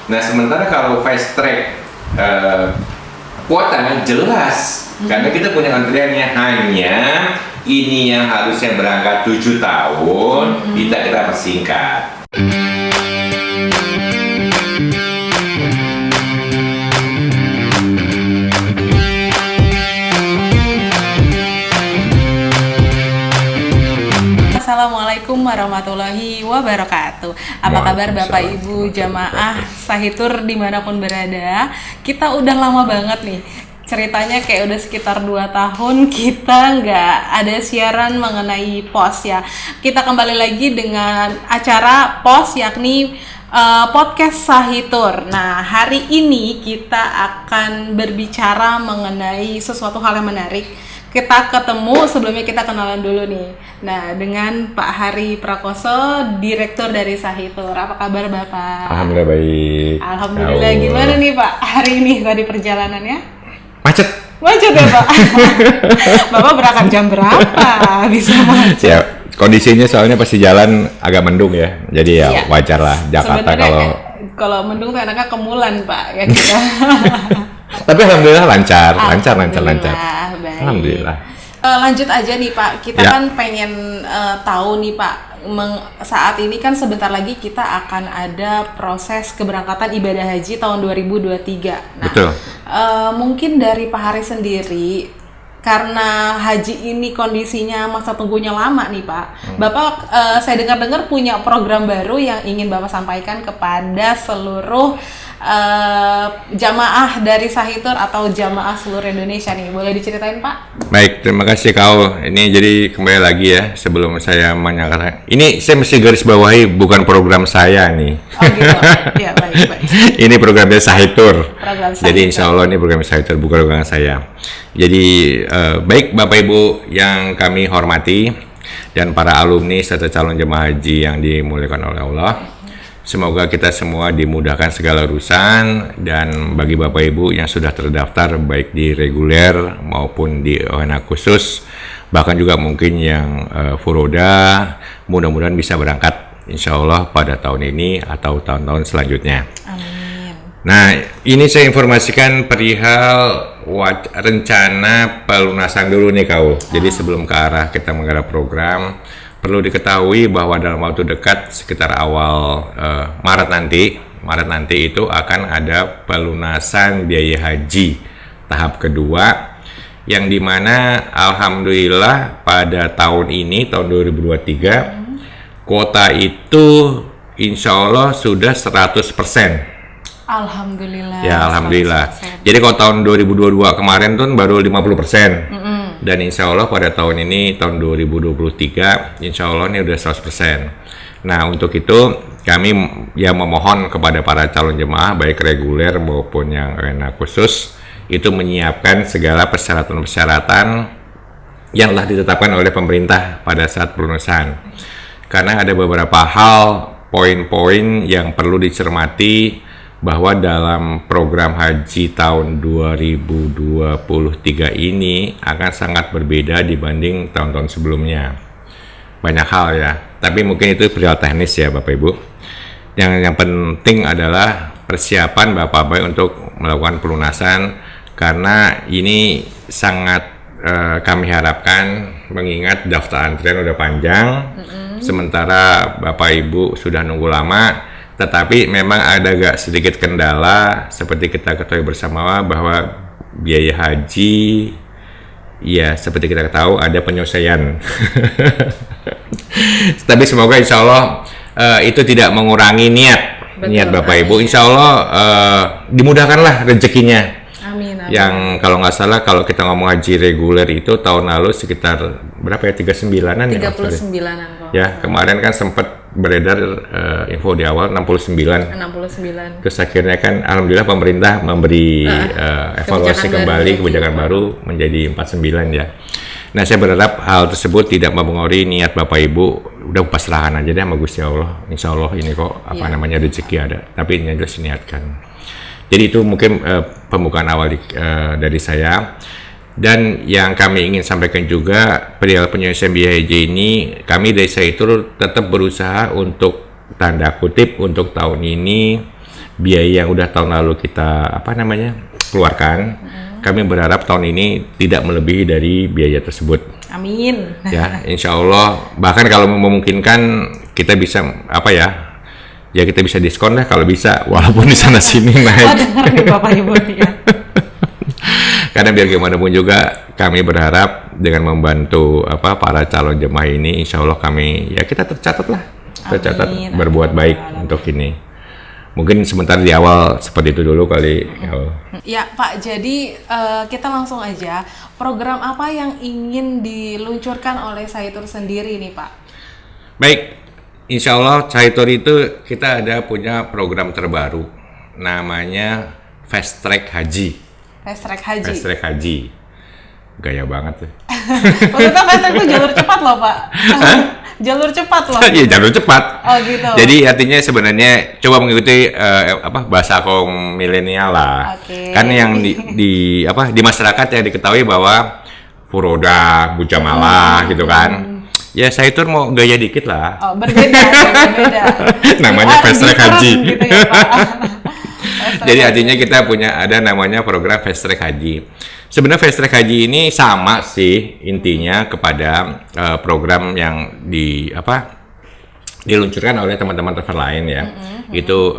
Nah, sementara kalau fast track kuotanya jelas, karena kita punya antriannya hanya ini yang harusnya berangkat 7 tahun, kita persingkat. Assalamualaikum warahmatullahi wabarakatuh. Apa kabar Bapak Ibu jamaah Sahitur dimanapun berada? Kita udah lama banget nih, ceritanya kayak udah sekitar 2 tahun kita nggak ada siaran mengenai POS ya. Kita kembali lagi dengan acara POS, yakni podcast Sahitur. Nah, hari ini kita akan berbicara mengenai sesuatu hal yang menarik. Kita ketemu, sebelumnya kita kenalan dulu nih. Nah, dengan Pak Hari Prakoso, Direktur dari Sahitur. Apa kabar Bapak? Alhamdulillah baik. Alhamdulillah. Gimana nih Pak hari ini tadi perjalanannya? Macet ya Pak? Bapak berangkat jam berapa? Bisa macet? Ya, kondisinya soalnya pasti jalan agak mendung ya. Jadi ya wajar lah Jakarta. Kalau mendung tuh enaknya kemulan Pak ya kita. Tapi alhamdulillah lancar. Baik. Alhamdulillah. Lanjut aja nih Pak, kita kan pengen tahu nih Pak, saat ini kan sebentar lagi kita akan ada proses keberangkatan ibadah haji tahun 2023. Nah, betul. Mungkin dari Pak Hari sendiri, karena haji ini kondisinya masa tunggunya lama nih Pak. Bapak saya dengar-dengar punya program baru yang ingin Bapak sampaikan kepada seluruh jamaah dari Sahitur atau jamaah seluruh Indonesia nih. Boleh diceritain Pak? Baik, terima kasih kau. Ini jadi kembali lagi ya, sebelum saya menyatakan. Ini saya mesti garis bawahi bukan program saya nih. Oh gitu. Ya, baik. Ini programnya Sahitur. Sahitur. Jadi insya Allah ini program Sahitur, bukan program saya. Jadi baik Bapak Ibu yang kami hormati dan para alumni serta calon jemaah haji yang dimuliakan oleh Allah. Semoga kita semua dimudahkan segala urusan, dan bagi Bapak Ibu yang sudah terdaftar baik di reguler maupun di ONA khusus, bahkan juga mungkin yang furoda, mudah-mudahan bisa berangkat insya Allah pada tahun ini atau tahun-tahun selanjutnya. Amin. Nah, ini saya informasikan perihal rencana pelunasan dulu nih kau. Jadi sebelum ke arah kita menggarap program, perlu diketahui bahwa dalam waktu dekat sekitar awal Maret nanti itu akan ada pelunasan biaya haji tahap kedua, yang dimana alhamdulillah pada tahun ini, tahun 2023, kuota itu insya Allah sudah 100%. Alhamdulillah. Ya, alhamdulillah. 100%. Jadi kalau tahun 2022 kemarin tuh baru 50%. Dan insya Allah pada tahun ini, tahun 2023, insya Allah ini udah 100%. Nah, untuk itu kami ya memohon kepada para calon jemaah, baik reguler maupun yang arena khusus, itu menyiapkan segala persyaratan-persyaratan yang telah ditetapkan oleh pemerintah pada saat pelunasan. Karena ada beberapa hal, poin-poin yang perlu dicermati, bahwa dalam program haji tahun 2023 ini akan sangat berbeda dibanding tahun-tahun sebelumnya. Banyak hal ya, tapi mungkin itu perihal teknis ya Bapak Ibu. Yang penting adalah persiapan Bapak-Bapak untuk melakukan pelunasan, karena ini sangat kami harapkan, mengingat daftar antrian udah panjang, sementara Bapak Ibu sudah nunggu lama. Tetapi memang ada agak sedikit kendala, seperti kita ketahui bersama bahwa biaya haji, ya seperti kita tahu ada penyesuaian. Tapi semoga insya Allah itu tidak mengurangi niat Bapak Ibu. Insya Allah dimudahkanlah rezekinya. Amin. Yang kalau nggak salah, kalau kita ngomong haji reguler itu tahun lalu sekitar berapa ya, 39-an 39-an kok. Ya, kemarin kan sempat beredar info di awal 69. Terus akhirnya kan alhamdulillah pemerintah memberi evaluasi kembali kebijakan baru menjadi 49 ya. Nah, saya berharap hal tersebut tidak mempengaruhi niat Bapak Ibu. Udah pasrahkan aja deh sama Gusti Allah. Insya Allah ini kok namanya rezeki ada. Tapi ini jelas niatkan. Jadi itu mungkin pembukaan awal dari saya. Dan yang kami ingin sampaikan juga, perihal penyelesaian biaya haji ini, kami dari Sahitur tetap berusaha untuk, tanda kutip, untuk tahun ini biaya yang udah tahun lalu kita keluarkan. Kami berharap tahun ini tidak melebihi dari biaya tersebut. Amin. Ya, insya Allah. Bahkan kalau memungkinkan kita bisa kita bisa diskon lah kalau bisa, walaupun di sana sini naik. Oh, dengar nih Bapak Ibu ya. Karena biar gimana pun juga kami berharap dengan membantu para calon jemaah ini, insya Allah kita tercatat berbuat baik untuk ini. Mungkin sebentar di awal seperti itu dulu kali. Ya Pak, jadi kita langsung aja, program apa yang ingin diluncurkan oleh Sahitur sendiri nih Pak? Baik, insya Allah Sahitur itu kita punya program terbaru, namanya Fast Track Haji. Fast Track Haji. Gaya banget tuh. Maksudnya Fast Track itu jalur cepat loh Pak. Jalur cepat loh. Iya, jalur cepat. Oh gitu. Jadi artinya sebenarnya coba mengikuti bahasa kaum milenial lah. Okay. Kan yang di masyarakat yang diketahui bahwa furoda, bujamalah gitu kan. Ya saya itu mau gaya dikit lah. Oh, berbeda. Namanya Fast Track Haji. Gitu ya, Pak. Jadi artinya kita ada namanya program Fast Track Haji. Sebenarnya Fast Track Haji ini sama sih intinya kepada program yang diluncurkan oleh teman-teman travel lain ya. Itu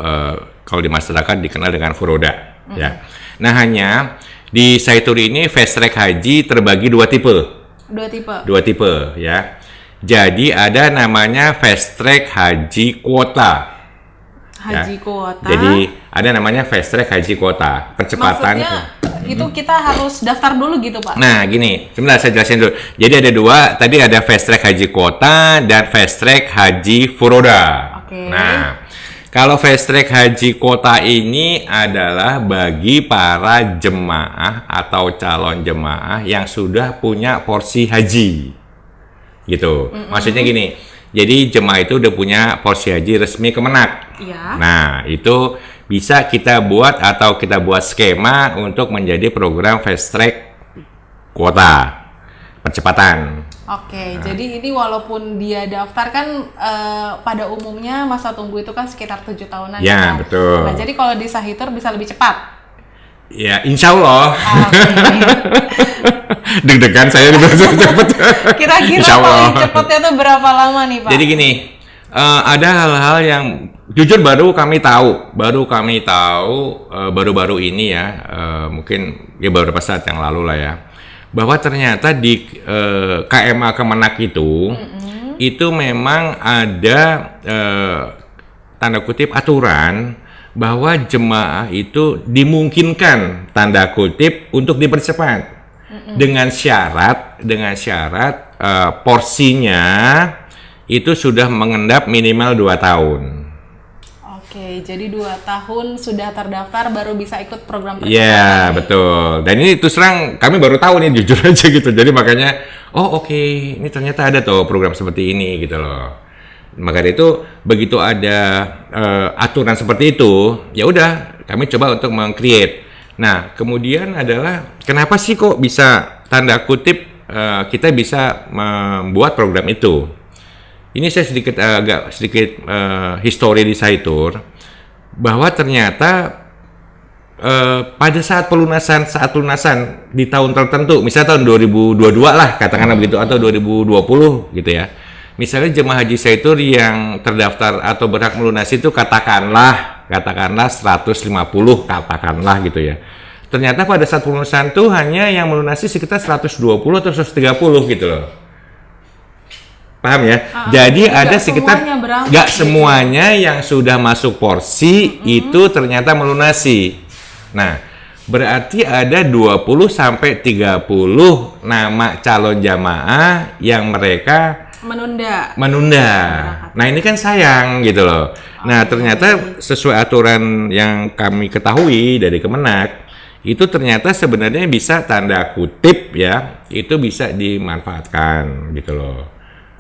kalau di masyarakat dikenal dengan furoda ya. Nah, hanya di Sahitur ini Fast Track Haji terbagi dua tipe ya. Jadi ada namanya Fast Track Haji Kuota. Kuota. Jadi ada namanya Fast Track Haji Kuota, percepatan. Maksudnya itu kita harus daftar dulu gitu Pak? Nah gini, sebentar saya jelasin dulu. Jadi ada dua, tadi ada Fast Track Haji Kuota dan Fast Track Haji Furoda. Okay. Nah, kalau Fast Track Haji Kuota ini adalah bagi para jemaah atau calon jemaah yang sudah punya porsi haji, gitu. Maksudnya gini. Jadi jemaah itu udah punya porsi haji resmi Kemenak. Iya. Nah, itu bisa kita buat skema untuk menjadi program Fast Track Kuota, percepatan. Oke, jadi ini walaupun dia daftar kan pada umumnya masa tunggu itu kan sekitar 7 tahunan. Ya, betul. Nah, jadi kalau di Sahitur bisa lebih cepat. Ya, insya Allah. Deg-degan saya juga cepet. Kira-kira paling cepatnya tuh berapa lama nih Pak? Jadi gini, ada hal-hal yang jujur baru kami tahu baru-baru ini ya, mungkin ya beberapa saat yang lalu lah ya, bahwa ternyata di KMA Kemenak itu memang ada tanda kutip aturan bahwa jemaah itu dimungkinkan tanda kutip untuk dipercepat dengan syarat porsinya itu sudah mengendap minimal 2 tahun. Oke, jadi 2 tahun sudah terdaftar baru bisa ikut program percepatan. Iya, betul. Dan ini terus terang kami baru tahu nih, jujur aja gitu. Jadi makanya oke, ini ternyata ada tuh program seperti ini gitu loh. Maka itu begitu ada aturan seperti itu, ya udah kami coba untuk meng-create. Nah, kemudian adalah kenapa sih kok bisa tanda kutip kita bisa membuat program itu? Ini saya agak sedikit histori di Sahitur bahwa ternyata pada saat pelunasan di tahun tertentu, misalnya tahun 2022 lah katakanlah begitu, atau 2020 gitu ya. Misalnya jemaah haji Sahitur yang terdaftar atau berhak melunasi itu katakanlah 150 katakanlah gitu ya. Ternyata pada saat pelunasan itu hanya yang melunasi sekitar 120 atau 130 gitu loh. Paham ya? Jadi ada sekitar nggak semuanya yang sudah masuk porsi itu ternyata melunasi. Nah, berarti ada 20 sampai 30 nama calon jamaah yang mereka menunda. Nah, ini kan sayang gitu loh. Nah, ternyata sesuai aturan yang kami ketahui dari Kemenak, itu ternyata sebenarnya bisa tanda kutip ya, itu bisa dimanfaatkan gitu loh.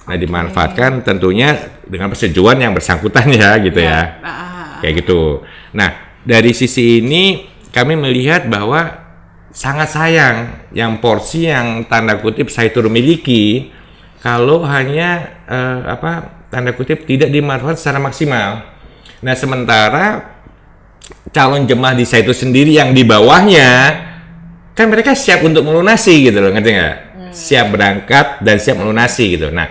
Nah, dimanfaatkan tentunya dengan persetujuan yang bersangkutan ya gitu ya. Kayak gitu. Nah, dari sisi ini kami melihat bahwa sangat sayang yang porsi yang tanda kutip Sahitur miliki kalau hanya tanda kutip tidak dimanfaatkan secara maksimal. Nah, sementara calon jemaah di Saitur sendiri yang di bawahnya kan mereka siap untuk melunasi gitu loh, ngerti nggak? Siap berangkat dan siap melunasi gitu. Nah,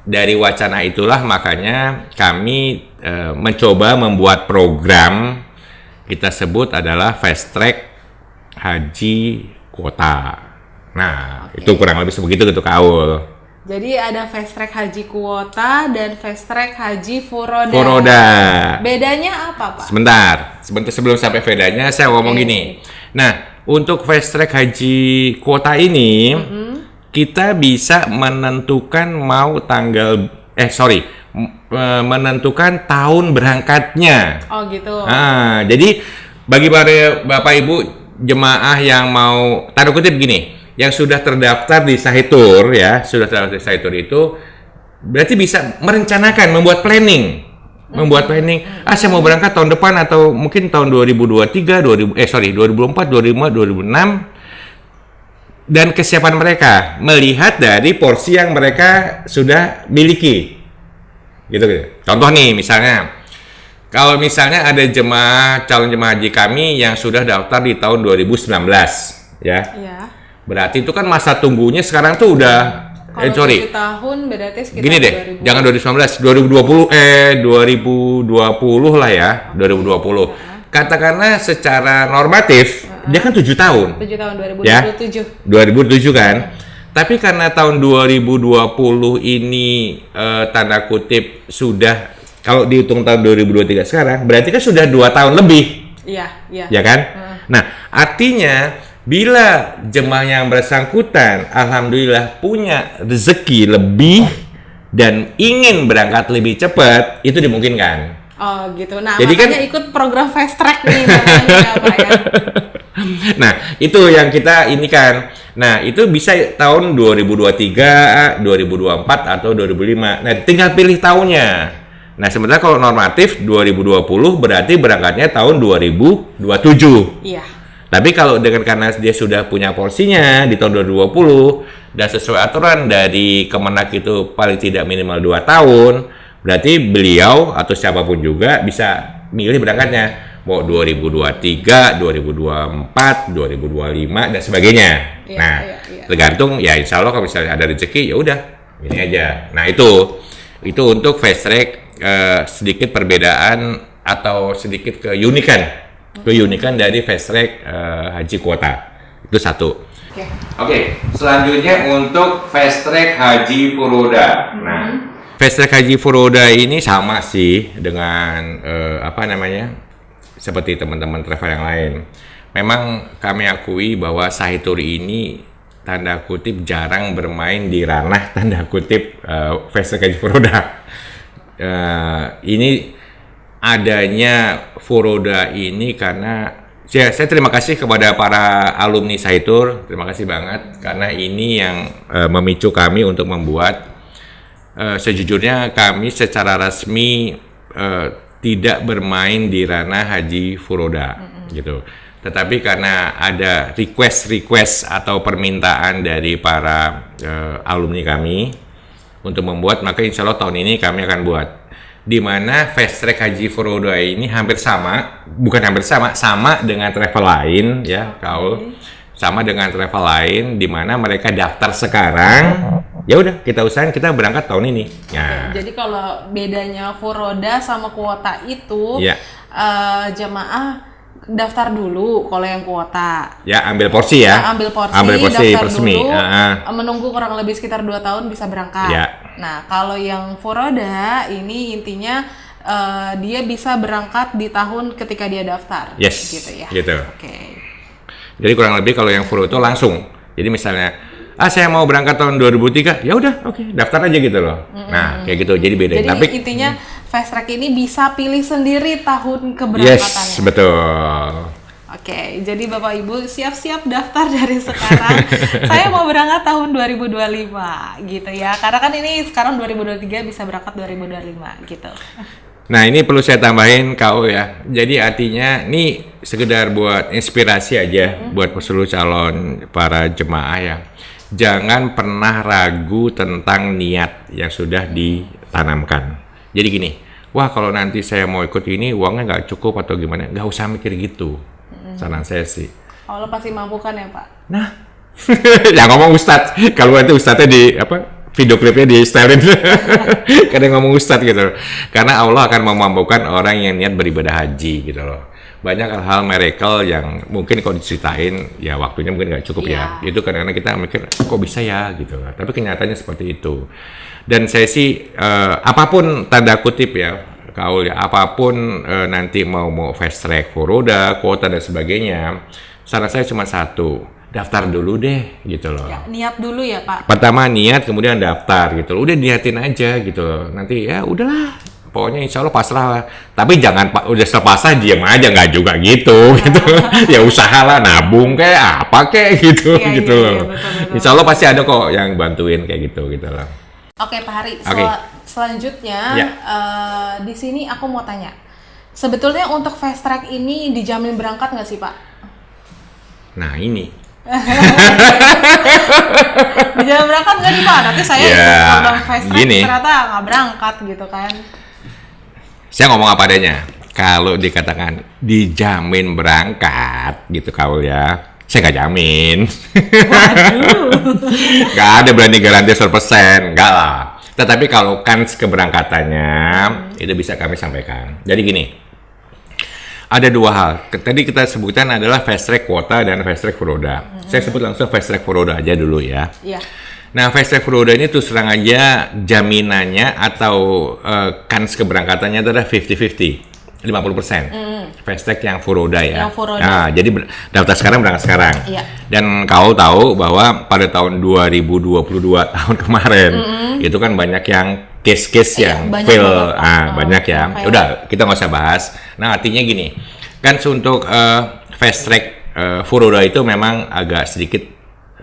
dari wacana itulah makanya kami mencoba membuat program kita sebut adalah Fast Track Haji Kuota. Nah, itu kurang lebih sebegitu gitu Kak Aul. Jadi ada Fast Track Haji Kuota dan Fast Track Haji Furoda. Furoda. Bedanya apa, Pak? Sebentar sebelum sampai bedanya saya ngomong gini. Nah, untuk Fast Track Haji Kuota ini kita bisa menentukan menentukan tahun berangkatnya. Oh gitu. Nah, jadi bagi Bapak Ibu jemaah yang mau tanda kutip gini, yang sudah terdaftar di Saitur ya, sudah terdaftar di Saitur itu berarti bisa merencanakan, membuat planning. Saya mau berangkat tahun depan atau mungkin tahun 2023, 2004, 2005, 2006 dan kesiapan mereka melihat dari porsi yang mereka sudah miliki. Gitu. Contoh nih misalnya kalau misalnya ada calon jemaah haji kami yang sudah daftar di tahun 2019 ya. Iya. Berarti itu kan masa tunggunya sekarang tuh udah kalau 7 tahun berarti sekitar gini deh, 2000. jangan 2020 lah ya, 2020. Katakanlah secara normatif dia kan 7 tahun. 7 tahun 2027. Ya? 2007 kan. Tapi karena tahun 2020 ini tanda kutip sudah kalau dihitung tahun 2023 sekarang berarti kan sudah 2 tahun lebih. Iya. Ya kan? Nah, artinya bila jemaah yang bersangkutan alhamdulillah punya rezeki lebih dan ingin berangkat lebih cepat, itu dimungkinkan. Oh gitu. Nah, jadi makanya ikut program Fast Track nih namanya Pak ya. Nah, itu yang kita ini kan. Nah, itu bisa tahun 2023, 2024 atau 2005. Nah, tinggal pilih tahunnya. Nah, sementara kalau normatif 2020 berarti berangkatnya tahun 2027. Iya. Tapi kalau karena dia sudah punya porsinya di tahun 2020 dan sesuai aturan dari Kemenak itu paling tidak minimal 2 tahun, berarti beliau atau siapapun juga bisa milih berangkatnya mau 2023, 2024, 2025 dan sebagainya. Iya. Tergantung ya insya Allah kalau misalnya ada rezeki ya udah ini aja. Nah itu untuk Fast Track sedikit perbedaan atau sedikit keunikan dari Fast Track Haji Kuota itu satu. Oke, selanjutnya untuk Fast Track Haji Furoda. Nah, Fast Track Haji Furoda ini sama sih dengan seperti teman-teman travel yang lain. Memang kami akui bahwa Saitur ini tanda kutip jarang bermain di ranah tanda kutip Fast Track Haji Furoda. Ini adanya Furoda ini karena saya terima kasih kepada para alumni Saitur, terima kasih banget karena ini yang memicu kami untuk membuat. Sejujurnya kami secara resmi tidak bermain di ranah Haji Furoda gitu. Tetapi karena ada request atau permintaan dari para alumni kami untuk membuat, maka insya Allah tahun ini kami akan buat. Di mana Fast Track Haji Furoda ini sama dengan travel lain ya, sama dengan travel lain di mana mereka daftar sekarang. Ya udah kita usahain kita berangkat tahun ini. Nah. Jadi kalau bedanya Furoda sama kuota itu jemaah daftar dulu kalau yang kuota. Ya ambil porsi ya. Ambil porsi daftar resmi. Dulu, menunggu kurang lebih sekitar 2 tahun bisa berangkat. Ya. Nah kalau yang Furoda ini intinya dia bisa berangkat di tahun ketika dia daftar. Yes. Gitu ya. Gitu. Oke. Jadi kurang lebih kalau yang Furoda itu langsung. Jadi misalnya saya mau berangkat tahun 2003, ya udah, oke, daftar aja gitu loh. Nah, kayak gitu, jadi beda. Jadi tapi intinya Fast Track ini bisa pilih sendiri tahun keberangkatannya. Yes, betul. Oke, jadi Bapak Ibu siap-siap daftar dari sekarang. Saya mau berangkat tahun 2025 gitu ya. Karena kan ini sekarang 2023 bisa berangkat 2025 gitu. Nah, ini perlu saya tambahin KO ya. Jadi artinya ini sekedar buat inspirasi aja buat seluruh calon para jemaah ya. Jangan pernah ragu tentang niat yang sudah ditanamkan. Jadi gini, wah kalau nanti saya mau ikut ini uangnya nggak cukup atau gimana, nggak usah mikir gitu. Saran saya sih. Allah pasti mampu kan ya Pak? Nah, yang ngomong Ustadz. Kalau nanti Ustadznya di apa? Video klipnya di stylein. Kadang ngomong Ustadz gitu. Karena Allah akan memampukan orang yang niat beribadah haji gitu loh. Banyak hal miracle yang mungkin kalau diceritain ya waktunya mungkin nggak cukup ya. Itu kadang-kadang kita mikir kok bisa ya gitu loh. Tapi kenyataannya seperti itu. Dan saya sih apapun tanda kutip ya, Kaul ya, apapun nanti mau fast track, furoda, kuota dan sebagainya, saran saya cuma satu, daftar dulu deh gitu loh. Ya, niat dulu ya Pak. Pertama niat, kemudian daftar gitu loh. Udah niatin aja gitu loh. Nanti ya udahlah, pokoknya insya Allah pasrah lah. Tapi jangan udah pasrah diam aja, nggak juga gitu gitu. Ya usahalah, nabung kayak apa kayak gitu gitu loh. Betul. Insya Allah pasti ada kok yang bantuin kayak gitu loh. Oke Pak Hari, selanjutnya di sini aku mau tanya, sebetulnya untuk fast track ini dijamin berangkat nggak sih Pak? Nah ini. Dijamin berangkat nggak nih Pak? Nanti saya ikut program fast track gini. ternyata nggak berangkat gitu kan? Saya ngomong apa adanya. Kalau dikatakan dijamin berangkat gitu Kaul ya, saya nggak jamin. Nggak ada berani garansi 100%, nggak lah. Tetapi kalau kans keberangkatannya itu bisa kami sampaikan. Jadi gini, ada dua hal. Tadi kita sebutkan adalah fast track kuota dan fast track furoda. Saya sebut langsung fast track furoda aja dulu ya. Iya. Nah, fast track furoda ini terus terang aja jaminannya atau kans keberangkatannya adalah 50-50. 50%. Fast track yang furoda ya. Yang furoda. Nah, jadi daftar sekarang berangkat sekarang. Iya. Dan kau tahu bahwa pada tahun 2022 tahun kemarin itu kan banyak yang case-case yang fail. Banyak ya. Udah, kita nggak usah bahas. Nah, artinya gini. Kan untuk fast track furoda itu memang agak sedikit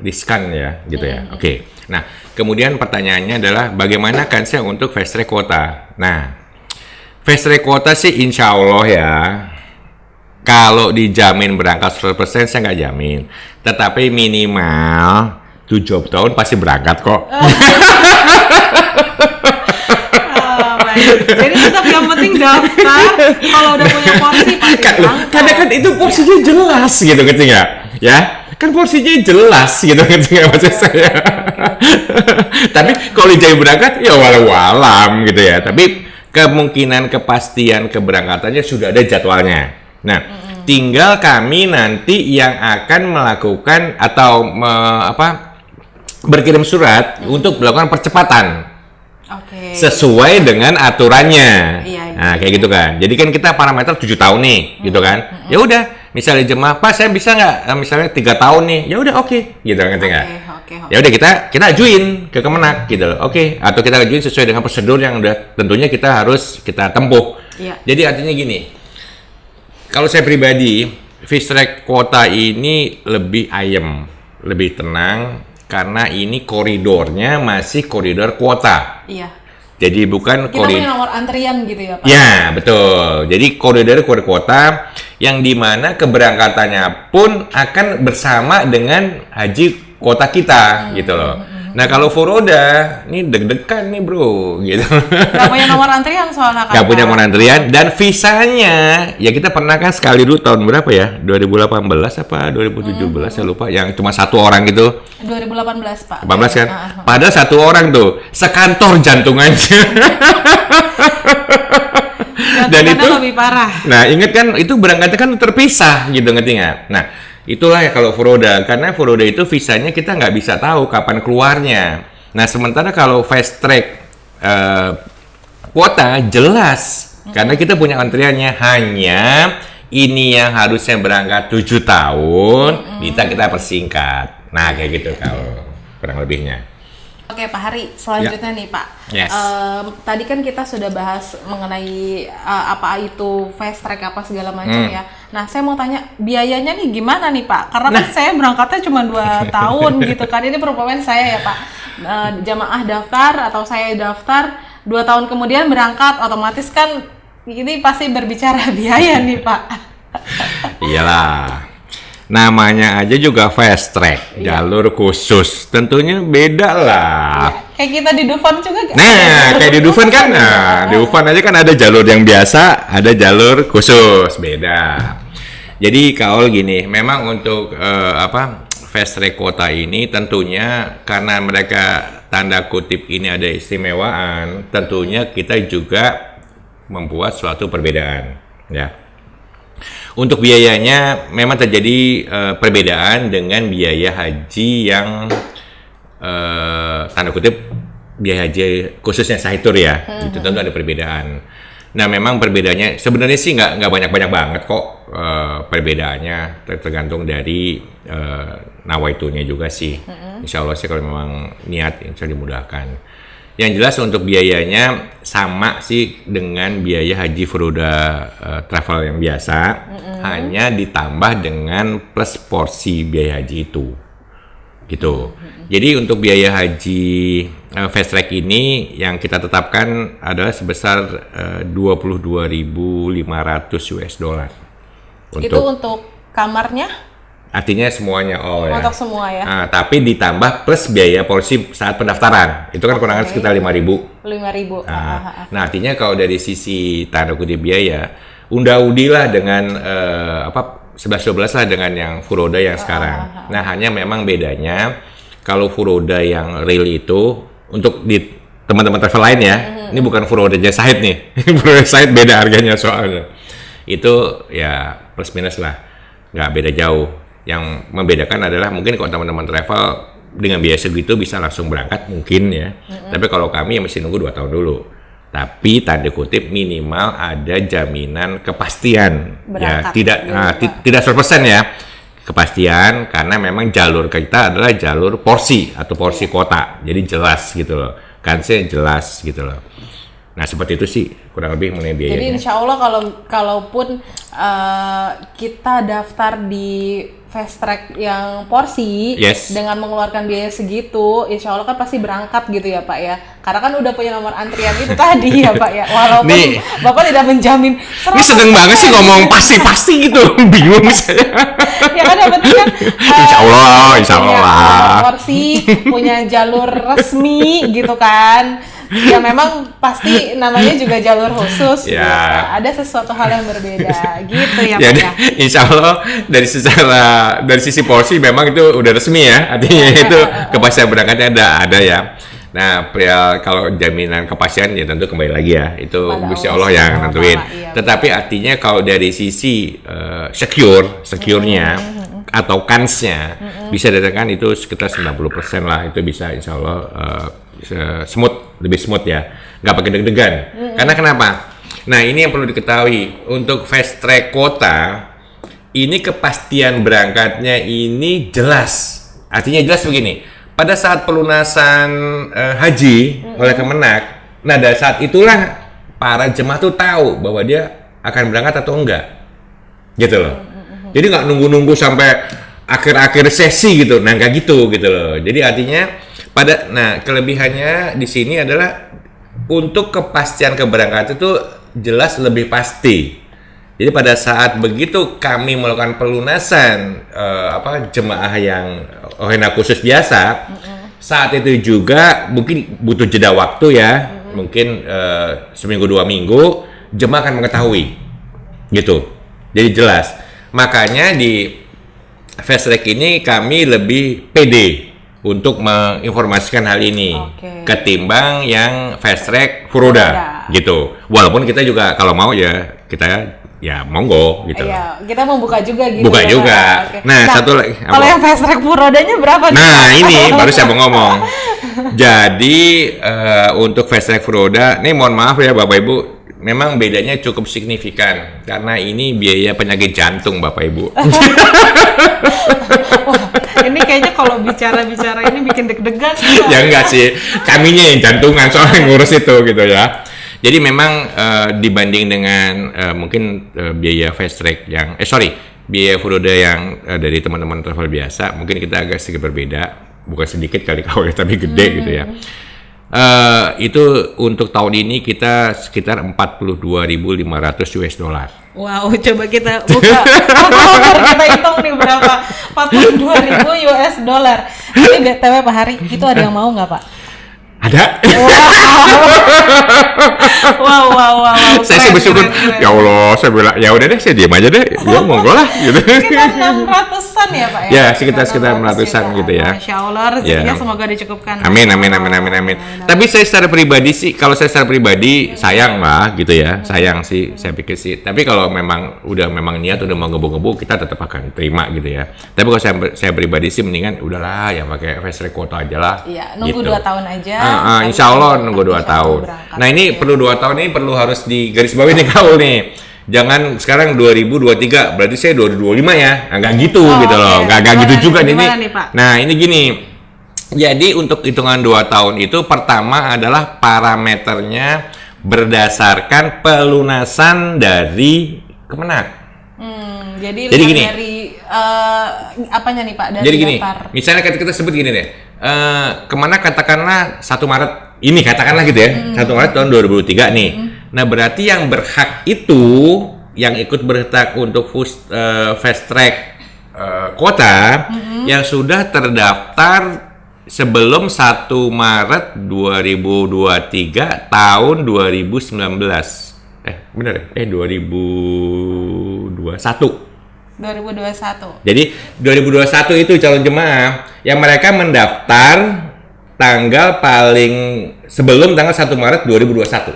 riskan ya, gitu ya. Oke. Nah, kemudian pertanyaannya adalah bagaimana kansnya untuk fast track kuota? Nah, fast track kuota sih insya Allah ya, kalau dijamin berangkat 100% saya nggak jamin. Tetapi minimal 7 tahun pasti berangkat kok. Jadi tetap yang penting daftar, kalau udah punya porsi pasti berangkat. Karena kan itu porsinya jelas gitu ketika ya. Kan porsinya jelas gitu ketika maksud saya. Tapi kalau dijamin berangkat ya walau-walam gitu ya. Tapi kemungkinan kepastian keberangkatannya sudah ada jadwalnya. Nah, tinggal kami nanti yang akan melakukan atau berkirim surat untuk melakukan percepatan. Sesuai dengan aturannya. Nah, kayak gitu kan. Jadi kan kita parameter 7 tahun nih, gitu kan. Ya udah, misalnya jemaah, Pak saya bisa nggak misalnya 3 tahun nih. Ya udah oke, gitu kan nggak? Ya udah kita ajuin ke Kemenak gitu loh. Oke, atau kita ajuin sesuai dengan prosedur yang udah tentunya kita tempuh. Jadi artinya gini. Kalau saya pribadi, fast track kuota ini lebih ayem, lebih tenang karena ini koridornya masih koridor kuota. Iya. Jadi bukan kita punya nomor antrian gitu ya Pak? Ya, betul. Jadi koridor kuota yang dimana keberangkatannya pun akan bersama dengan haji kuota kita gitu loh. Nah kalau furoda, ini deg-degan nih bro gitu. Gak punya nomor antrian soalnya kan? Gak punya nomor antrian dan visanya, ya kita pernah kan sekali dulu tahun berapa ya? 2018 apa 2017 saya lupa, yang cuma 1 orang gitu. 2018 Pak. 18 kan? Padahal 1 orang tuh sekantor jantungannya. Dan itu lebih parah. Nah ingat kan itu berangkatnya kan terpisah gitu, ngerti nggak? Nah itulah ya kalau furoda, karena furoda itu visanya kita nggak bisa tahu kapan keluarnya. Nah sementara kalau fast track kuota jelas, karena kita punya antriannya, hanya ini yang harusnya berangkat 7 tahun, kita persingkat. Nah kayak gitu kalau kurang lebihnya. Oke Pak Hari, selanjutnya nih Pak. Yes. Tadi kan kita sudah bahas mengenai apa itu fast track apa segala macam ya. Nah saya mau tanya biayanya nih gimana nih Pak? Karena kan saya berangkatnya cuma 2 tahun gitu kan. Ini perumpamaan saya ya Pak. Jamaah daftar atau saya daftar 2 tahun kemudian berangkat, otomatis kan ini pasti berbicara biaya nih Pak. Iyalah. Namanya aja juga fast track, jalur khusus. Tentunya beda lah. Kayak kita di Dufan juga. Nah, kayak di Dufan kan, di Dufan aja kan ada jalur yang biasa, ada jalur khusus, beda. Jadi kalau gini, memang untuk fast track kota ini tentunya karena mereka tanda kutip ini ada istimewaan, tentunya kita juga membuat suatu perbedaan, ya. Untuk biayanya memang terjadi perbedaan dengan biaya haji yang tanda kutip biaya haji khususnya Sahitur ya, itu tentu ada perbedaan. Nah memang perbedaannya sebenarnya sih nggak banyak banget kok perbedaannya, tergantung dari nawaitunya juga sih. Insya Allah sih kalau memang niat insya Allah dimudahkan. Yang jelas untuk biayanya sama sih dengan biaya haji furoda travel yang biasa, hanya ditambah dengan plus porsi biaya haji itu. Gitu. Jadi untuk biaya haji fast track ini yang kita tetapkan adalah sebesar 22.500 US dollar. Itu untuk kamarnya? Artinya semuanya ya. Untuk semua ya. Nah, tapi ditambah plus biaya porsi saat pendaftaran. Itu kan kurang sekitar 5.000. 5.000. Nah, artinya kalau dari sisi tanda kutip biaya, unda-udilah dengan 11-12 lah dengan yang furoda yang sekarang. Nah, hanya memang bedanya kalau furoda yang real itu untuk di teman-teman travel lain ya, ini bukan furodanya Sahid nih. Furoda Sahid beda harganya soalnya. Itu ya plus minus lah, nggak beda jauh. Yang membedakan adalah mungkin kalau teman-teman travel dengan biaya segitu bisa langsung berangkat mungkin ya. Tapi kalau kami ya mesti nunggu 2 tahun dulu. Tapi tanda kutip minimal ada jaminan kepastian berangkat, ya tidak 100% ya kepastian, karena memang jalur kita adalah jalur porsi atau porsi kota, jadi jelas gitu loh, kansnya jelas gitu loh. Nah seperti itu sih kurang lebih mengenai biayanya. Jadi insya Allah kalaupun kita daftar di fast track yang porsi dengan mengeluarkan biaya segitu, insya Allah kan pasti berangkat gitu ya Pak ya. Karena kan udah punya nomor antrian itu tadi ya Pak ya. Walaupun nih, Bapak tidak menjamin. Ini seneng banget sih ngomong pasti gitu, bingung saya. Ya kan yang penting kan insya Allah. Porsi punya jalur resmi gitu kan. Ya memang pasti namanya juga jalur khusus ya. Gitu. Ada sesuatu hal yang berbeda gitu ya Pak ya. Insya Allah dari sisi porsi memang itu udah resmi ya, artinya itu kepastian berangkatnya ada ya. Nah kalau jaminan kepastian ya tentu kembali lagi ya, itu Gusti Allah yang nentuin. Iya, tetapi artinya kalau dari sisi secure-nya atau kansnya bisa dikatakan itu sekitar 90% lah, itu bisa insya Allah lebih smooth ya, nggak pakai deg-degan. Karena kenapa? Nah ini yang perlu diketahui, untuk fast track kota ini kepastian berangkatnya ini jelas. Artinya jelas begini, pada saat pelunasan haji oleh Kemenak, nah dari saat itulah para jemaah tuh tahu bahwa dia akan berangkat atau enggak, gitu loh. Jadi nggak nunggu-nunggu sampai akhir-akhir sesi gitu, nah nggak gitu loh. Jadi artinya kelebihannya di sini adalah untuk kepastian keberangkatan itu jelas lebih pasti. Jadi pada saat begitu kami melakukan pelunasan jemaah yang OHNA khusus biasa, saat itu juga mungkin butuh jeda waktu ya, mungkin seminggu 2 minggu jemaah akan mengetahui, gitu. Jadi jelas. Makanya di fast track ini kami lebih pede untuk menginformasikan hal ini ketimbang yang fast track furoda gitu. Walaupun kita juga kalau mau ya kita ya monggo gitu. Iya, kita mau buka juga gitu. Buka juga. Nah, satu lagi. Kalau yang fast track furodanya berapa? Nah, ini baru saya mau ngomong. Jadi untuk fast track furoda, nih mohon maaf ya Bapak Ibu, memang bedanya cukup signifikan karena ini biaya penyakit jantung Bapak Ibu. Ini kayaknya kalau bicara ini bikin deg-degan. Ya enggak sih, kaminya yang jantungan soalnya ngurus itu gitu ya. Jadi memang dibanding dengan mungkin biaya fast track yang biaya furoda yang dari teman-teman travel biasa, mungkin kita agak sedikit berbeda, bukan sedikit kali kawin tapi gede gitu ya. Itu untuk tahun ini kita sekitar 42.500 US dollar. Wow, coba kita buka kita hitung nih berapa 42.000 US dollar. Ini BTW Pak Hari, itu ada yang mau nggak Pak? Ada. Wow. Saya sih bersyukur, Keren. ya Allah, saya bilang, ya udah deh, saya diam aja deh, ya monggo lah, gitu. Sekitar 600-an ya Pak ya? Ya, sekitar 600-an gitu ya. Masya Allah, rezekinya Ya. semoga dicukupkan. Amin. Tapi saya secara pribadi sih, kalau saya secara pribadi sayang lah gitu ya, sayang sih, saya pikir sih. Tapi kalau memang niat udah mau ngebuk-ngebuk, kita tetap akan terima gitu ya. Tapi kalau saya pribadi sih mendingan udahlah yang pakai fast track quota aja lah. Iya, nunggu gitu. 2 tahun aja. Insya Allah nunggu 2 tahun. berangkat. Nah ini perlu 2 tahun ini perlu harus digarisbawahi nih Kaul nih. Jangan sekarang 2023, berarti saya 2025 ya. Nggak gitu gitu loh. Nggak gitu juga nih. Gimana nih, Pak? Nah ini gini. Jadi untuk hitungan 2 tahun itu pertama adalah parameternya berdasarkan pelunasan dari Kemenak. Jadi Jadi lihat gini. dari apanya nih Pak? Dari Jadi gini, daftar. misalnya kita sebut gini deh, Kemenak katakanlah 1 Maret ini katakanlah gitu ya, 1 Maret tahun 2023 nih. Nah berarti yang berhak itu, yang ikut berhak untuk fast track kuota, yang sudah terdaftar sebelum 1 Maret 2023 tahun 2019. Bener ya? 2021. 2021. Jadi 2021 itu calon jemaah yang mereka mendaftar tanggal paling sebelum tanggal 1 Maret 2021.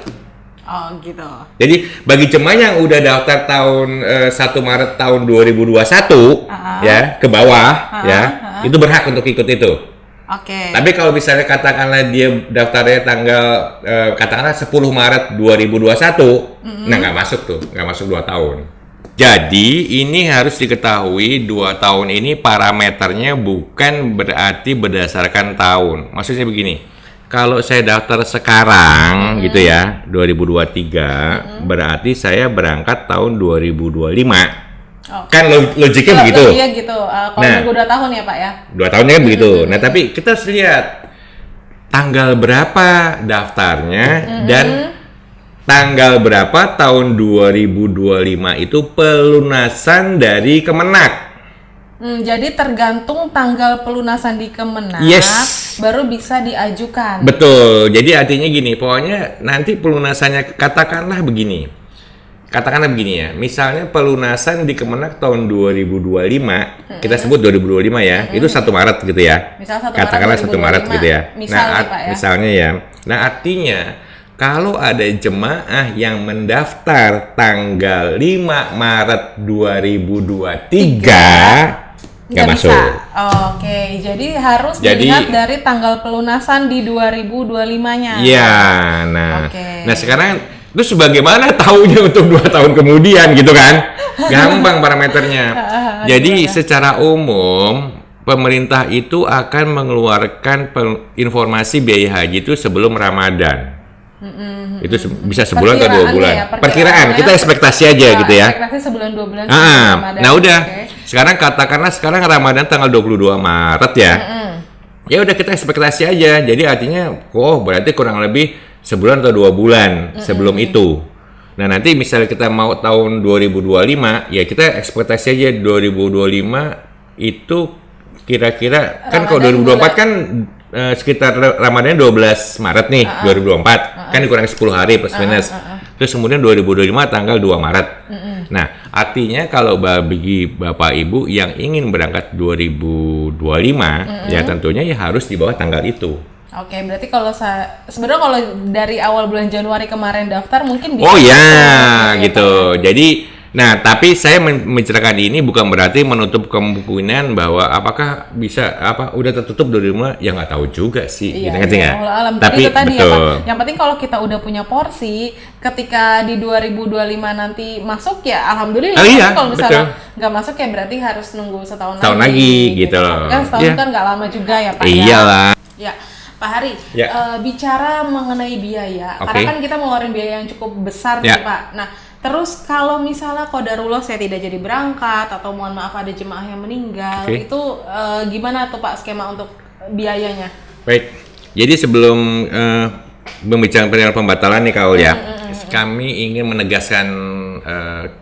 Oh gitu. Jadi bagi jemaah yang udah daftar tahun 1 Maret tahun 2021 ya ke bawah itu berhak untuk ikut itu. Oke. Tapi kalau misalnya katakanlah dia daftarnya tanggal katakanlah 10 Maret 2021, nah nggak masuk tuh, nggak masuk 2 tahun. Jadi ini harus diketahui 2 tahun ini parameternya bukan berarti berdasarkan tahun. Maksudnya begini, kalau saya daftar sekarang gitu ya 2023, berarti saya berangkat tahun 2025. Kan logiknya begitu. Iya gitu. Kalau nunggu 2 tahun ya Pak ya? 2 tahunnya kan begitu. Nah tapi kita harus lihat tanggal berapa daftarnya dan tanggal berapa tahun 2025 itu pelunasan dari Kemenak. Jadi tergantung tanggal pelunasan di Kemenak, Yes. baru bisa diajukan. Betul. Jadi artinya gini, pokoknya nanti pelunasannya katakanlah begini ya. Misalnya pelunasan di Kemenak tahun 2025, kita sebut 2025 ya, itu 1 Maret gitu ya. Misal 1 Maret Katakanlah 1 Maret gitu ya. Misalnya, Pak, ya. Misalnya ya. Nah, artinya kalau ada jemaah yang mendaftar tanggal 5 Maret 2023 nggak masuk. Oke, jadi harus dilihat dari tanggal pelunasan di 2025-nya. Iya, nah. Oke. Nah, sekarang terus bagaimana tahunya untuk 2 tahun kemudian gitu kan? Gampang parameternya. Jadi secara umum pemerintah itu akan mengeluarkan informasi biaya haji itu sebelum Ramadan. Itu bisa sebulan atau 2 bulan. Ya, perkiraan, kita ekspektasi aja gitu ya. Ekspektasi sebulan 2 bulan sebelum Ramadan. Nah udah, Okay. sekarang katakanlah sekarang Ramadan tanggal 22 Maret ya. Ya udah kita ekspektasi aja. Jadi artinya, berarti kurang lebih sebulan atau 2 bulan sebelum itu. Nah nanti misalnya kita mau tahun 2025, ya kita ekspektasi aja 2025 itu kira-kira kan kalau 2024 kan sekitar Ramadan 12 Maret nih 2024 kan dikurangi 10 hari plus minus. Terus kemudian 2025 tanggal 2 Maret. Nah, artinya kalau bagi Bapak Ibu yang ingin berangkat 2025 ya tentunya ya harus di bawah tanggal itu. Oke, berarti kalau sebenarnya kalau dari awal bulan Januari kemarin daftar mungkin bisa. Oh ya, gitu. Jadi tapi saya menceritakan ini bukan berarti menutup kemungkinan bahwa apakah bisa udah tertutup 2025 ya nggak tahu juga sih. Iya, ngerti nggak? Tapi itu tadi ya Pak. Yang penting kalau kita udah punya porsi, ketika di 2025 nanti masuk ya alhamdulillah. Iya, kalau misalnya nggak masuk ya berarti harus nunggu setahun lagi gitu loh. Kan setahun kan nggak lama juga ya Pak. Iyalah. Ya. Pak Hari, bicara mengenai biaya, karena kan kita ngeluarin biaya yang cukup besar nih Pak. Nah, terus kalau misalnya qadarullah saya tidak jadi berangkat atau mohon maaf ada jemaah yang meninggal, itu gimana tuh Pak skema untuk biayanya? Baik, jadi sebelum membicarakan perihal pembatalan nih Kaul ya, kami ingin menegaskan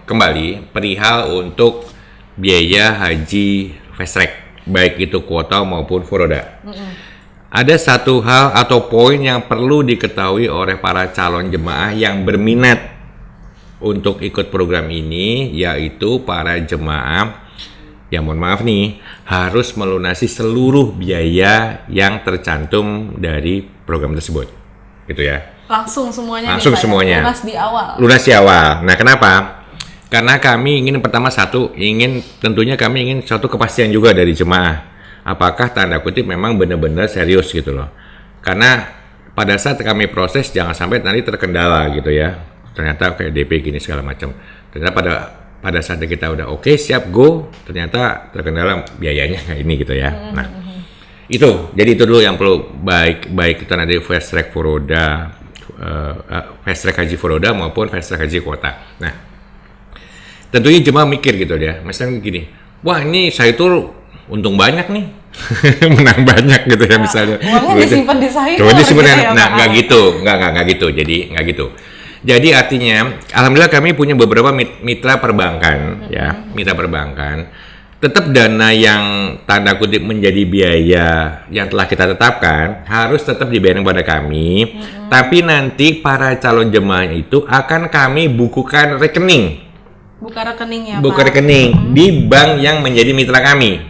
kembali perihal untuk biaya haji fast track, baik itu kuota maupun furoda. ada satu hal atau poin yang perlu diketahui oleh para calon jemaah yang berminat untuk ikut program ini, yaitu para jemaah yang mohon maaf nih, harus melunasi seluruh biaya yang tercantum dari program tersebut. Gitu ya. Langsung semuanya Langsung nih, semuanya. lunas di awal. Lunas di awal. Nah, kenapa? Karena kami ingin tentunya kami ingin suatu kepastian juga dari jemaah. Apakah tanda kutip memang benar-benar serius gitu loh. Karena pada saat kami proses jangan sampai nanti terkendala gitu ya. Ternyata kayak DP gini segala macam. Ternyata pada saat kita udah oke, siap go, ternyata terkendala biayanya kayak ini gitu ya. Nah, jadi itu dulu yang perlu baik itu nanti fast track Furoda, fast track haji Furoda maupun fast track haji kuota. Nah, tentunya jemaah mikir gitu ya, misalnya gini, wah ini Sahitur untung banyak nih, menang banyak gitu ya misalnya. Uangnya disimpan di Sahitur. Coba disimpan gitu ya, nah nggak gitu, nggak gitu, jadi nggak gitu. Jadi artinya, alhamdulillah kami punya beberapa mitra perbankan, ya, mitra perbankan. Tetap dana yang tanda kutip menjadi biaya yang telah kita tetapkan harus tetap dibayar kepada kami. Tapi nanti para calon jemaah itu akan kami bukukan rekening. Buka rekening ya, Buka Pak. rekening di bank yang menjadi mitra kami.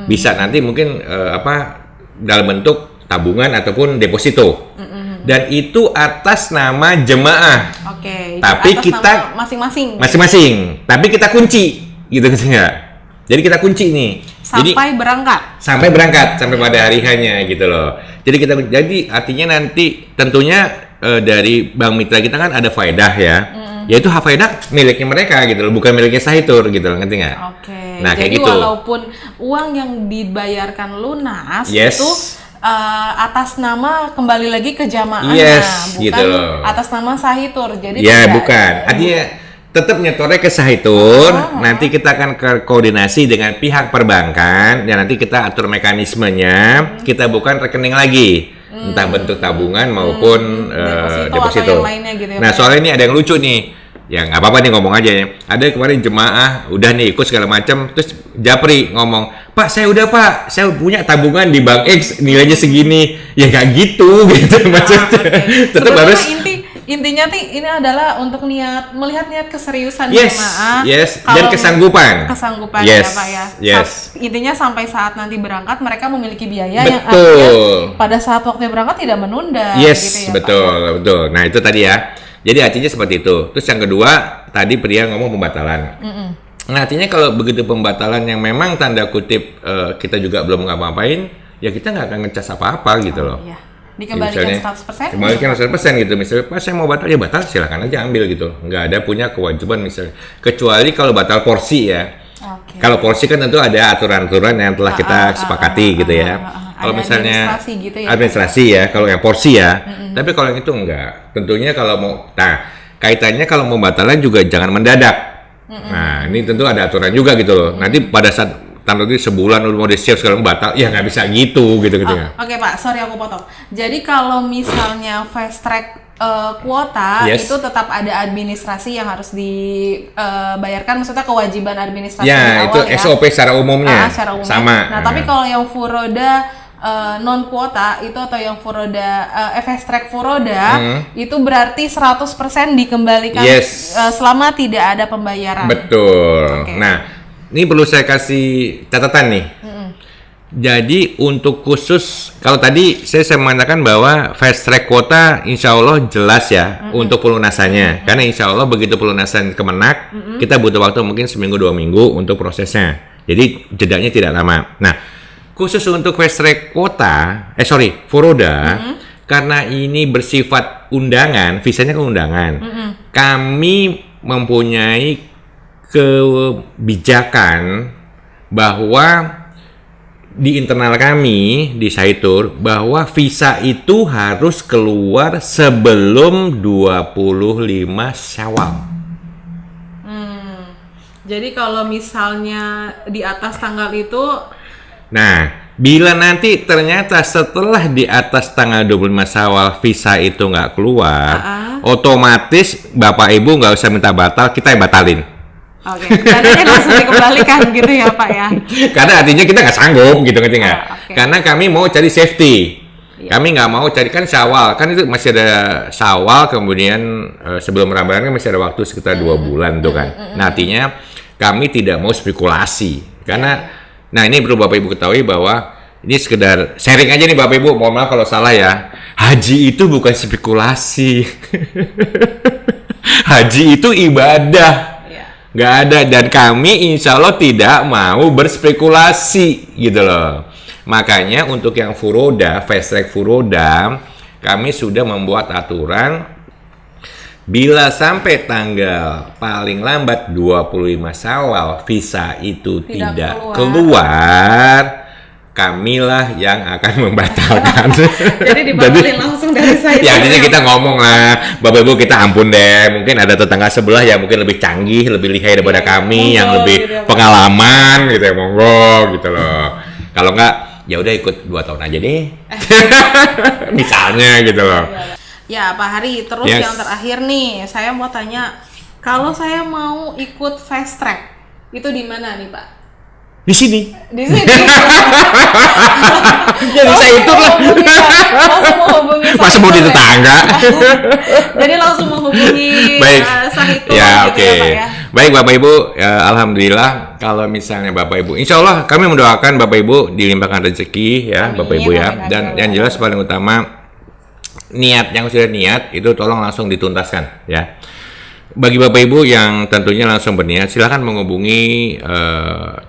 Bisa nanti mungkin dalam bentuk tabungan ataupun deposito. Dan itu atas nama jemaah. Oke. Tapi atas kita nama masing-masing. Tapi kita kunci, gitu nggak? Jadi kita kunci nih. Sampai berangkat. Sampai pada hari hanya gitu loh. Jadi artinya nanti tentunya dari bank mitra kita kan ada faedah ya. Yaitu faedah miliknya mereka gitu loh, bukan miliknya Sahitur gitu loh, ngerti nggak? Oke. Nah, jadi kayak gitu. Walaupun uang yang dibayarkan lunas Yes. itu atas nama kembali lagi ke jamaahnya, Yes, bukan gitu loh. atas nama Sahitur. Jadi Ya, tidak, bukan. Artinya tetap nyetornya ke Sahitur. Nanti kita akan koordinasi dengan pihak perbankan dan nanti kita atur mekanismenya. Kita bukan rekening lagi, entah bentuk tabungan maupun deposito. atau yang lainnya gitu ya, Nah, Pak. soalnya ini ada yang lucu nih. Ya nggak apa-apa nih ngomong aja ya. Ada kemarin jemaah udah nih ikut segala macam, terus Japri ngomong, Pak saya udah Pak, saya punya tabungan di Bank X nilainya segini. Ya nggak gitu maksudnya. Tetap Sebenarnya harus intinya ini adalah untuk melihat niat keseriusan Yes, jemaah. yes. Kalau Dan kesanggupan. ya Yes, Pak ya. yes. Intinya sampai saat nanti berangkat mereka memiliki biaya yang Betul. artinya pada saat waktunya berangkat tidak menunda. Yes, gitu ya, Pak, betul, ya. betul. Nah itu tadi ya. Jadi artinya seperti itu. Terus yang kedua, tadi pria ngomong pembatalan. Nah artinya kalau begitu pembatalan yang memang tanda kutip kita juga belum ngapa-ngapain, ya kita nggak akan ngecas apa-apa gitu loh. Iya. Dikembalikan 100%. Dikembalikan 100% gitu. Misalnya, Pak saya mau batal, ya batal silakan aja ambil gitu. Nggak ada punya kewajiban misalnya. Kecuali kalau batal porsi ya. Oke. Kalau porsi kan tentu ada aturan-aturan yang telah kita sepakati gitu ya. Kalau Ada misalnya administrasi gitu ya, administrasi ya, kalau yang porsi ya. Tapi kalau yang itu enggak. Tentunya kalau mau, kaitannya kalau mau batalan juga jangan mendadak. Nah ini tentu ada aturan juga gitu loh. Nanti pada saat tanda itu sebulan udah mau di-share sekarang batal, ya nggak bisa gitu ya. Oke Pak, sorry aku potong. Jadi kalau misalnya fast track kuota Yes. itu tetap ada administrasi yang harus dibayarkan, maksudnya kewajiban administrasi di Ya itu awal ya. SOP secara umumnya. Secara umum. Sama. Nah, tapi kalau yang Furoda non kuota itu atau yang Furoda fast track Furoda itu berarti 100% dikembalikan Yes. selama tidak ada pembayaran. Betul. Oke. Nah, ini perlu saya kasih catatan nih. Jadi untuk khusus, kalau tadi saya mengatakan bahwa fast track kuota insya Allah jelas ya untuk pelunasannya. Karena insya Allah begitu pelunasan Kemenak, kita butuh waktu mungkin seminggu 2 minggu untuk prosesnya. Jadi jedanya tidak lama. Nah, khusus untuk fast track kuota, Furoda, karena ini bersifat undangan, visanya ke undangan, kami mempunyai kebijakan bahwa di internal kami di Sahitur bahwa visa itu harus keluar sebelum 25 Syawal. Jadi kalau misalnya di atas tanggal itu, Nah, bila nanti ternyata setelah di atas tanggal 25 Syawal visa itu nggak keluar, otomatis Bapak Ibu nggak usah minta batal, kita yang batalin. oke, dananya langsung dikembalikan gitu ya Pak ya. Karena artinya kita nggak sanggup gitu, ngerti nggak? Oke. Karena kami mau cari safety. Kami nggak mau cari kan Syawal, kan itu masih ada Syawal, kemudian sebelum Ramadan kan masih ada waktu sekitar 2 bulan tuh kan. Nah, artinya kami tidak mau spekulasi karena, nah ini perlu Bapak Ibu ketahui bahwa ini sekedar sharing aja nih Bapak Ibu, mohon maaf kalau salah ya. Haji itu bukan spekulasi, haji itu ibadah. Nggak ada, dan kami insya Allah tidak mau berspekulasi gitu loh. Makanya untuk yang furoda, fast track furoda, kami sudah membuat aturan bila sampai tanggal paling lambat 25 Syawal visa itu tidak keluar, kamilah yang akan membatalkan. Jadi dibatalin langsung dari saya. Ya, artinya kita ngomong lah, Bapak Ibu kita ampun deh, mungkin ada tetangga sebelah yang mungkin lebih canggih, lebih lihai daripada kami, yang lebih pengalaman gitu ya, monggo gitu loh. Kalau enggak, ya udah ikut 2 tahun aja deh. Misalnya gitu loh. Ya, Pak Hari, terus yang terakhir nih, saya mau tanya, kalau saya mau ikut fast track, itu di mana nih, Pak? Di sini. Di sini. Jadi saya itu lah. Langsung menghubungi. Masa mau di tetangga. Jadi langsung menghubungi Sahitur. Ya, gitu ya, Pak, ya. Baik Bapak Ibu, alhamdulillah kalau misalnya Bapak Ibu, insya Allah kami mendoakan Bapak Ibu dilimpahkan rezeki ya. Amin, Bapak Ibu ya. Dan yang jelas paling utama, niat yang sudah niat itu tolong langsung dituntaskan ya. Bagi Bapak Ibu yang tentunya langsung berniat, silakan menghubungi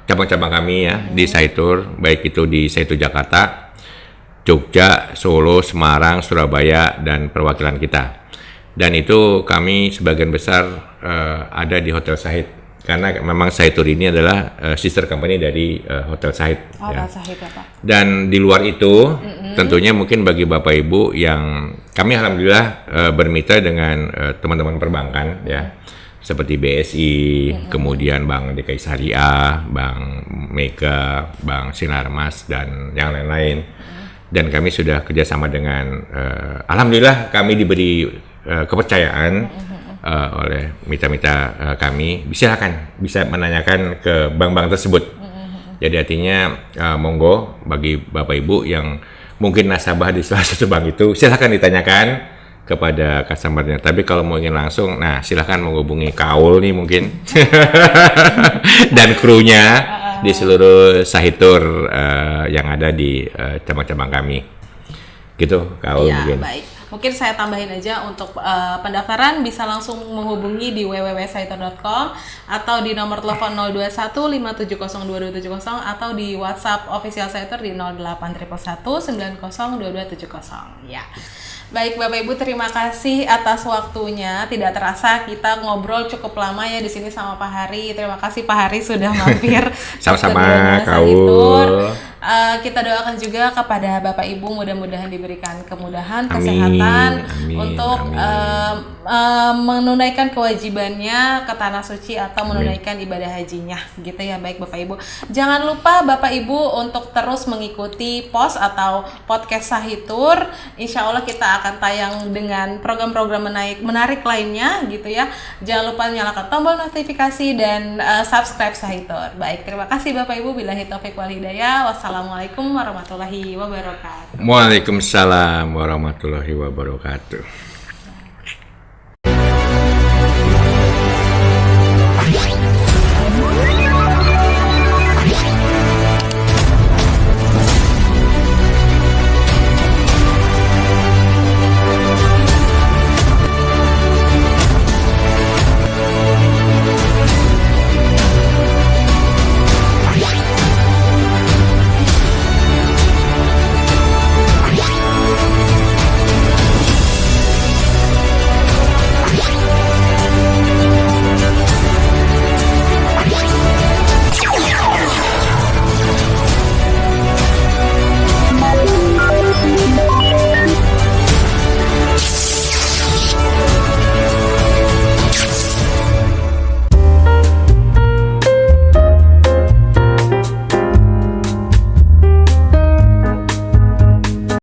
cabang-cabang kami ya di Sahitur, baik itu di Sahitur Jakarta, Jogja, Solo, Semarang, Surabaya, dan perwakilan kita. Dan itu kami sebagian besar ada di Hotel Sahid, karena memang Sahitur ini adalah sister company dari Hotel Sahid. Hotel Sahid ya, Pak. Dan di luar itu, tentunya mungkin bagi Bapak Ibu yang kami alhamdulillah bermitra dengan teman-teman perbankan ya, seperti BSI, kemudian Bank DKI Syariah, Bank Mega, Bank Sinarmas, dan yang lain-lain. Dan kami sudah kerjasama dengan, alhamdulillah kami diberi kepercayaan oleh mitra-mitra kami, silakan bisa menanyakan ke bank-bank tersebut. Jadi artinya monggo bagi Bapak Ibu yang mungkin nasabah di salah satu bank itu, silakan ditanyakan kepada customer-nya. Tapi kalau mau ingin langsung, nah silakan menghubungi Kaul nih mungkin dan krunya di seluruh Sahitur yang ada di cabang-cabang kami. Gitu, Kaul ya, mungkin. Baik. Mungkin saya tambahin aja untuk pendaftaran bisa langsung menghubungi di www.sahitur.com atau di nomor telepon 021 570 2270 atau di WhatsApp official Sahitur di 0811 90 2270 ya. Baik Bapak Ibu, terima kasih atas waktunya. Tidak terasa kita ngobrol cukup lama ya di sini sama Pak Hari. Terima kasih Pak Hari sudah mampir. Sama-sama, Kaul. Kita doakan juga kepada Bapak Ibu mudah-mudahan diberikan kemudahan, kesehatan untuk menunaikan kewajibannya ke tanah suci atau menunaikan ibadah hajinya gitu ya. Baik Bapak Ibu, jangan lupa Bapak Ibu untuk terus mengikuti post atau podcast Sahitur. Insya Allah kita akan tayang dengan program-program menarik lainnya gitu ya. Jangan lupa nyalakan tombol notifikasi dan subscribe Sahitur. Baik, terima kasih Bapak Ibu, billahi taufiq wal hidayah. Wassalamualaikum warahmatullahi wabarakatuh. Waalaikumsalam warahmatullahi wabarakatuh.